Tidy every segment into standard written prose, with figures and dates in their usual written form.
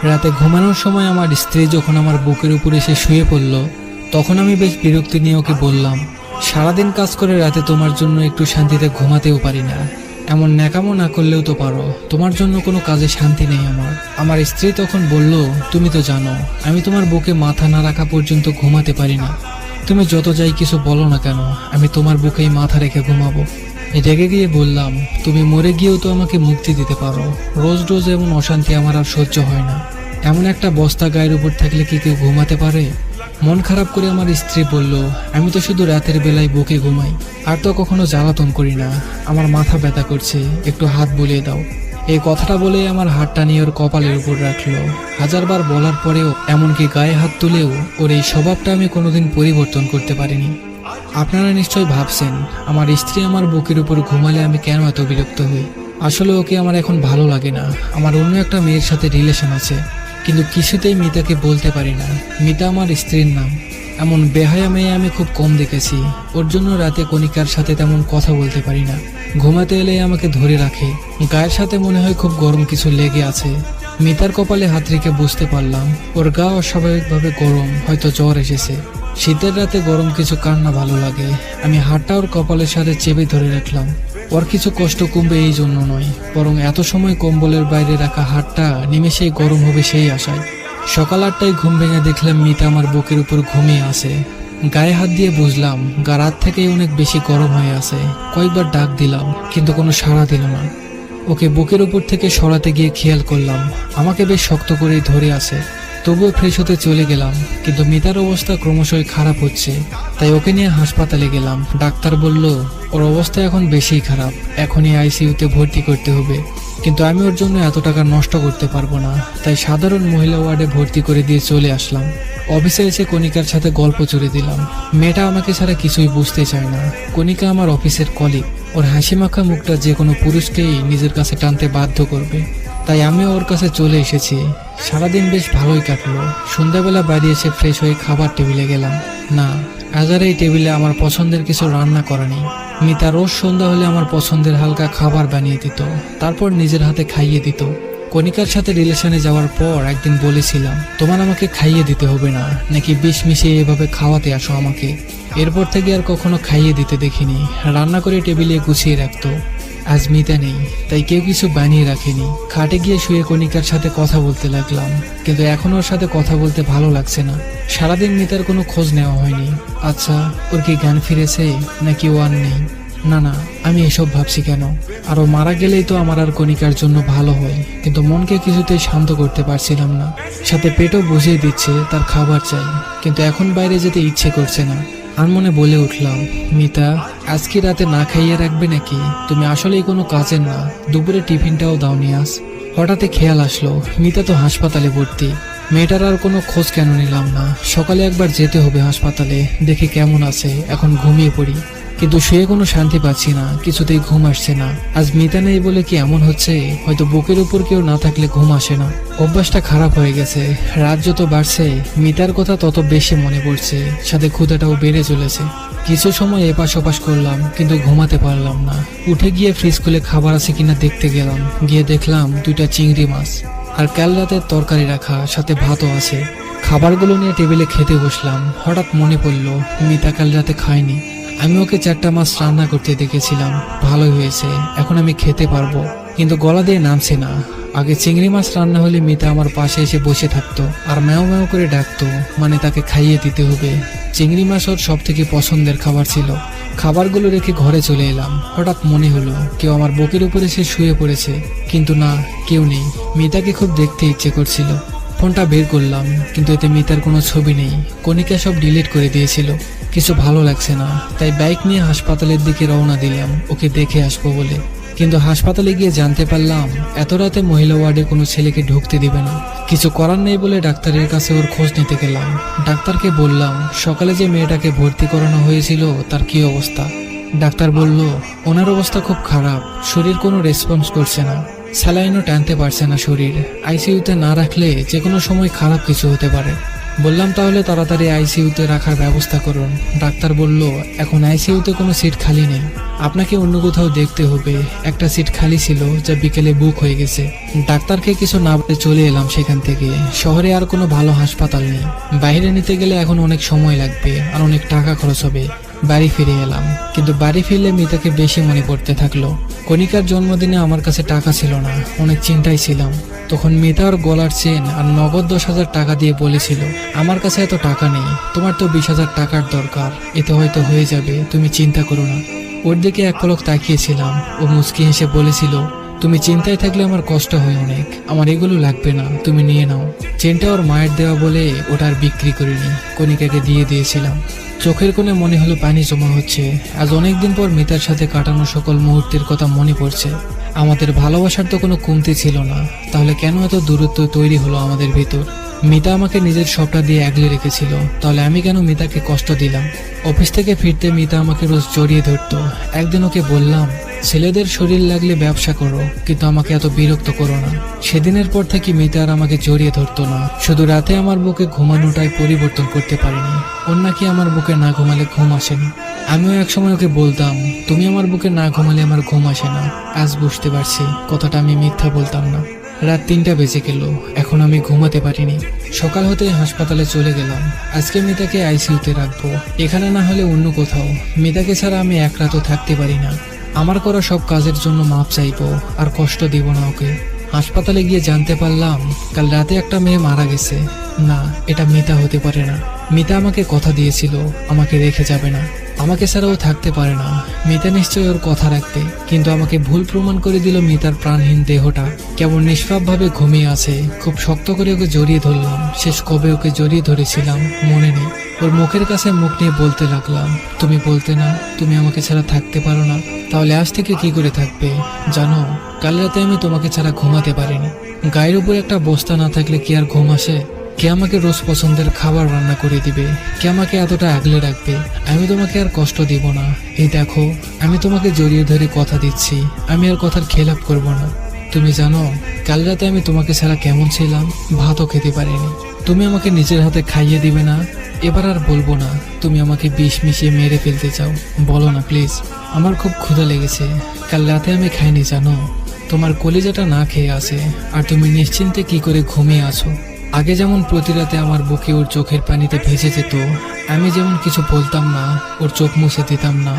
রাতে ঘুমানোর সময় আমার স্ত্রী যখন আমার বুকের উপরে এসে শুয়ে পড়ল, তখন আমি বেশ বিরক্তি নিয়ে ওকে বললাম, সারাদিন কাজ করে রাতে তোমার জন্য একটু শান্তিতে ঘুমাতেও পারি না। এমন ন্যাকামো না করলেও তো পারো, তোমার জন্য কোনো কাজে শান্তি নেই আমার। আমার স্ত্রী তখন বলল, তুমি তো জানো আমি তোমার বুকে মাথা না রাখা পর্যন্ত ঘুমাতে পারি না। তুমি যত যাই কিছু বলো না কেন, আমি তোমার বুকেই মাথা রেখে ঘুমাবো। রেগে গিয়ে বললাম, তুমি মরে গিয়েও তো আমাকে মুক্তি দিতে পারো, রোজ রোজ এমন অশান্তি আমার আর সহ্য হয় না। এমন একটা বস্তা গায়ের উপর থাকলে কি কেউ ঘুমাতে পারে? মন খারাপ করে আমার স্ত্রী বলল, আমি তো শুধু রাতের বেলায় বুকে ঘুমাই, আর তো কখনো জ্বালাতন করি না। আমার মাথা ব্যথা করছে, একটু হাত বুলিয়ে দাও। এই কথাটা বলে আমার হাতটা নিয়ে ওর কপালের উপর রাখলো। হাজারবার বলার পরেও, এমনকি গায়ে হাত তুলেও ওর এই স্বভাবটা আমি কোনোদিন পরিবর্তন করতে পারিনি। আপনারা নিশ্চয়ই ভাবছেন, আমার স্ত্রী আমার বুকের উপর ঘুমালে আমি কেন এত বিরক্ত হই। আসলে ওকে আমার এখন ভালো লাগে না। আমার অন্য একটা মেয়ের সাথে রিলেশন আছে, কিন্তু কিছুতেই মিতাকে বলতে পারি না। মিতা আমার স্ত্রীর নাম। এমন বেহায়া মেয়ে আমি খুব কম দেখেছি। ওর জন্য রাতে কণিকার সাথে তেমন কথা বলতে পারি না। ঘুমাতে এলে আমাকে ধরে রাখে, গায়ের সাথে মনে হয় খুব গরম কিছু লেগে আছে। মিতার কপালে হাত রেখে বুঝতে পারলাম ওর গা অস্বাভাবিকভাবে গরম, হয়তো জ্বর এসেছে। শীতের রাতে গরম কিছু কার না ভালো লাগে। আমি হাতটা ওর কপালের সাথে চেপে ধরে রাখলাম। ওর কিছু কষ্ট কমবে এই জন্য নয়, বরং এত সময় কম্বলের বাইরে রাখা হাতটা নিমেষেই গরম হবে সেই আশায়। সকাল 8টায় ঘুম ভেঙে দেখলাম মিতা আমার বুকের উপর ঘুমিয়ে আছে। গায়ে হাত দিয়ে বুঝলাম গা রাত থেকেই অনেক বেশি গরম হয়ে আছে। কয়েকবার ডাক দিলাম, কিন্তু কোনো সাড়া দিল না। ওকে বুকের উপর থেকে সরাতে গিয়ে খেয়াল করলাম আমাকে বেশ শক্ত করেই ধরে আছে। তবুও ফ্রেশ হতে চলে গেলাম, কিন্তু মিতার অবস্থা ক্রমশই খারাপ হচ্ছে। তাই ওকে নিয়ে হাসপাতালে গেলাম। ডাক্তার বলল ওর অবস্থা এখন বেশিই খারাপ, এখনই আইসিইউতে ভর্তি করতে হবে। কিন্তু আমি ওর জন্য এত টাকা নষ্ট করতে পারবো না, তাই সাধারণ মহিলা ওয়ার্ডে ভর্তি করে দিয়ে চলে আসলাম। অফিসে এসে কণিকার সাথে গল্প জুড়ে দিলাম। মেয়েটা আমাকে ছাড়া কিছুই বুঝতে চায় না। কণিকা আমার অফিসের কলিগ। ওর হাসি মাখা মুখটা যে কোনো পুরুষকেই নিজের কাছে টানতে বাধ্য করবে। তাই আমিও ওর কাছে চলে এসেছি। সারাদিন বেশ ভালোই কাটলো। সন্ধ্যাবেলা বাড়ি এসে ফ্রেশ হয়ে খাবার টেবিলে গেলাম। না, আজ আর এই টেবিলে আমার পছন্দের কিছু রান্না করা নেই। মিতা রোজ সন্ধ্যা হলে আমার পছন্দের হালকা খাবার বানিয়ে দিত, তারপর নিজের হাতে খাইয়ে দিত। কণিকার সাথে রিলেশনে যাওয়ার পর একদিন বলেছিলাম, তোমার আমাকে খাইয়ে দিতে হবে না, নাকি বিষ মিশিয়ে এভাবে খাওয়াতে আসো আমাকে। এরপর থেকে আর কখনো খাইয়ে দিতে দেখিনি। রান্না করে টেবিলে গুছিয়ে রাখতো। আজ মিতা নেই, তাই কেউ কিছু বানিয়ে রাখেনি। খাটে গিয়ে শুয়ে কণিকার সাথে কথা বলতে লাগলাম, কিন্তু এখন ওর সাথে কথা বলতে ভালো লাগছে না। সারাদিন মিতার কোনো খোঁজ নেওয়া হয়নি। আচ্ছা, ওর কি জ্ঞান ফিরেছে নাকি ও আর নেই? না না, আমি এসব ভাবছি কেন? আর ও মারা গেলেই তো আমার আর কণিকার জন্য ভালো হয়, কিন্তু মনকে কিছুতেই শান্ত করতে পারছিলাম না। সাথে পেটও বুঝিয়ে দিচ্ছে তার খাবার চাই, কিন্তু এখন বাইরে যেতে ইচ্ছে করছে না। আর মনে বলে উঠলাম, মিতা, আজকে রাতে না খাইয়ে রাখবে নাকি? তুমি আসলেই কোনো কাজের না। দুপুরে টিফিনটাও দাওনি আজ। হঠাৎ খেয়াল আসলো মিতা তো হাসপাতালে ভর্তি। মেয়েটার আর কোনো খোঁজ কেন নিলাম না? সকালে একবার যেতে হবে হাসপাতালে, দেখি কেমন আছে। এখন ঘুমিয়ে পড়ি, কিন্তু শুয়ে কোনো শান্তি পাচ্ছি না, কিছুতেই ঘুম আসছে না। আজ মিতা নেই বলে কি এমন হচ্ছে? হয়তো বুকের উপর কেউ না থাকলে ঘুম আসে না। অভ্যাসটা খারাপ হয়ে গেছে। রাত যত বাড়ছে মিতার কথা তত বেশি মনে পড়ছে, সাথে ক্ষুধাটাও বেড়ে চলেছে। কিছু সময় এপাশ ওপাশ করলাম, কিন্তু ঘুমাতে পারলাম না। উঠে গিয়ে ফ্রিজ খুলে খাবার আছে কিনা দেখতে গেলাম। গিয়ে দেখলাম 2টা চিংড়ি মাছ আর কাল রাতের তরকারি রাখা, সাথে ভাতও আছে। খাবারগুলো নিয়ে টেবিলে খেতে বসলাম। হঠাৎ মনে পড়লো মিতা কাল রাতে খায়নি। আমি ওকে 4টা মাছ রান্না করতে দেখেছিলাম, ভালোই হয়েছে। এখন আমি খেতে পারবো, কিন্তু গলা দিয়ে নামছে না। আগে চিংড়ি মাছ রান্না হলে মিতা আমার পাশে এসে বসে থাকতো আর ম্যাও ম্যাও করে ডাকতো, মানে তাকে খাইয়ে দিতে হবে। চিংড়ি মাছ ওর সব থেকে পছন্দের খাবার ছিল। খাবারগুলো রেখে ঘরে চলে এলাম। হঠাৎ মনে হলো কেউ আমার বুকের উপরে সে শুয়ে পড়েছে, কিন্তু না, কেউ নেই। মিতাকে খুব দেখতে ইচ্ছে করছিল। ফোনটা বের করলাম, কিন্তু এতে মিতার কোনো ছবি নেই। কণিকা সব ডিলিট করে দিয়েছিল। কিছু ভালো লাগছে না, তাই বাইক নিয়ে হাসপাতালের দিকে রওনা দিলাম ওকে দেখে আসবো বলে। কিন্তু হাসপাতালে গিয়ে জানতে পারলাম এত রাতে মহিলা ওয়ার্ডে কোনো ছেলেকে ঢুকতে দিবে না। কিছু করার নেই বলে ডাক্তারের কাছে ওর খোঁজ নিতে গেলাম। ডাক্তারকে বললাম সকালে যে মেয়েটাকে ভর্তি করানো হয়েছিল তার কি অবস্থা। ডাক্তার বলল ওনার অবস্থা খুব খারাপ, শরীর কোনো রেসপন্স করছে না, স্যালাইনও টানতে পারছে না শরীর। আইসিইউতে না রাখলে যে কোনো সময় খারাপ কিছু হতে পারে। বললাম তাহলে তাড়াতাড়ি আইসিইউতে রাখার ব্যবস্থা করুন। ডাক্তার বলল এখন আইসিইউতে কোনো সিট খালি নেই, আপনাকে অন্য কোথাও দেখতে হবে। একটা সিট খালি ছিল যা বিকেলে বুক হয়ে গেছে। ডাক্তারকে কিছু না বলে চলে এলাম সেখান থেকে। শহরে আর কোনো ভালো হাসপাতাল নেই, বাইরে নিতে গেলে এখন অনেক সময় লাগবে আর অনেক টাকা খরচ হবে। বাড়ি ফিরে এলাম, কিন্তু বাড়ি ফিরলে মিতাকে বেশি মনে পড়তে থাকলো। কণিকার জন্মদিনে আমার কাছে টাকা ছিল না, অনেক চিন্তায় ছিলাম। তখন মিতার গলার চেন আর নগদ 10,000 টাকা দিয়ে বলেছিল, আমার কাছে এত টাকা নেই, তোমার তো 20,000 টাকার দরকার, এতে হয়তো হয়ে যাবে, তুমি চিন্তা করো না। ওর দিকে এক পলক তাকিয়েছিলাম। ও মুচকি হেসে বলেছিল, তুমি চিন্তায় থাকলে আমার কষ্ট হয় অনেক, আমার এগুলো লাগবে না, তুমি নিয়ে নাও। চেনটা ওর মায়ের দেওয়া বলে ওটা আর বিক্রি করিনি, কণিকাকে দিয়ে দিয়েছিলাম। চোখের কোণে মনে হলো পানি জমা হচ্ছে। আজ অনেকদিন পর মিতার সাথে কাটানো সকল মুহূর্তের কথা মনে পড়ছে। আমাদের ভালোবাসার তো কোনো কমতি ছিল না, তাহলে কেন এত দূরত্ব তৈরি হলো আমাদের ভিতর? মিতা আমাকে নিজের সবটা দিয়ে আগলে রেখেছিল, তাহলে আমি কেন মিতাকে কষ্ট দিলাম? অফিস থেকে ফিরতে মিতা আমাকে রোজ জড়িয়ে ধরতো। একদিন ওকে বললাম, ছেলেদের শরীর লাগলে ব্যবসা করো, কিন্তু আমাকে এত বিরক্ত করো না। সেদিনের পর থেকে মিতা আর আমাকে জড়িয়ে ধরতো না। শুধু রাতে আমার বুকে ঘুমানোটাই পরিবর্তন করতে পারিনি। ওর নাকি আমার বুকে না ঘুমালে ঘুম আসে না। আমিও একসময় ওকে বলতাম, তুমি আমার বুকে না ঘুমালে আমার ঘুম আসে না। আজ বুঝতে পারছি কথাটা আমি মিথ্যা বলতাম না। রাত 3টা বেজে গেল, এখন আমি ঘুমাতে পারিনি। সকাল হতে হাসপাতালে চলে গেলাম। আজকে মিতাকে আইসিইউতে রাখবো, এখানে না হলে অন্য কোথাও। মিতাকে ছাড়া আমি এক রাতও থাকতে পারি না। আমার করা সব কাজের জন্য মাপ চাইবো, আর কষ্ট দিব না ওকে। হাসপাতালে গিয়ে জানতে পারলাম কাল রাতে একটা মেয়ে মারা গেছে। না, এটা মিতা হতে পারে না। মিতা আমাকে কথা দিয়েছিল আমাকে রেখে যাবে না, আমাকে ছাড়াও থাকতে পারে না। মিতা নিশ্চয়ই ওর কথা রাখবে, কিন্তু আমাকে ভুল প্রমাণ করে দিল। মিতার প্রাণহীন দেহটা কেমন নিষ্পাপ ভাবে ঘুমিয়ে আছে। খুব শক্ত করে ওকে জড়িয়ে ধরলাম। শেষ কবে ওকে জড়িয়ে ধরেছিলাম মনে নেই। ওর মুখের কাছে মুখ নিয়ে বলতে লাগলাম, তুমি বলতে না তুমি আমাকে ছাড়া থাকতে পারো না, তাহলে আজ থেকে কি করে থাকবে? জানো, কাল রাতে আমি তোমাকে ছাড়া ঘুমাতে পারিনি। গায়ের উপর একটা বস্তা না থাকলে কি আর ঘুম আসে? কে আমাকে রোজ পছন্দের খাবার রান্না করে দিবে? কে আমাকে এতটা আগলে রাখবে? আমি তোমাকে আর কষ্ট দিব না। এই দেখো, আমি তোমাকে জড়িয়ে ধরে কথা দিচ্ছি, আমি আর কথার খেলাপ করব না। তুমি জানো কাল রাতে আমি তোমাকে ছাড়া কেমন ছিলাম? ভাতও খেতে পারিনি। তুমি আমাকে নিজের হাতে খাইয়ে দিবে না? এবার আর বলবো না তুমি আমাকে বিষ মিশিয়ে মেরে ফেলতে চাও। বলো না প্লিজ, আমার খুব ক্ষুধা লেগেছে। কাল রাতে আমি খাইনি জানো, তোমার কলিজাটা না খেয়ে আছে, আর তুমি নিশ্চিন্তে কি করে ঘুমিয়ে আছো। আগে যেমন প্রতি রাতে আমার বুকে ওর চোখের পানিতে ভেসে যেত, আমি যেমন কিছু বলতাম না, ওর চোখ মুছে দিতাম না।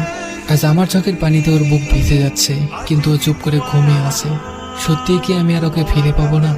আজ আমার চোখের পানিতে ওর বুক ভিজে যাচ্ছে, কিন্তু ও চুপ করে ঘুমিয়ে আছে। সত্যিই কি আমি আর ওকে ফিরে পাবো না?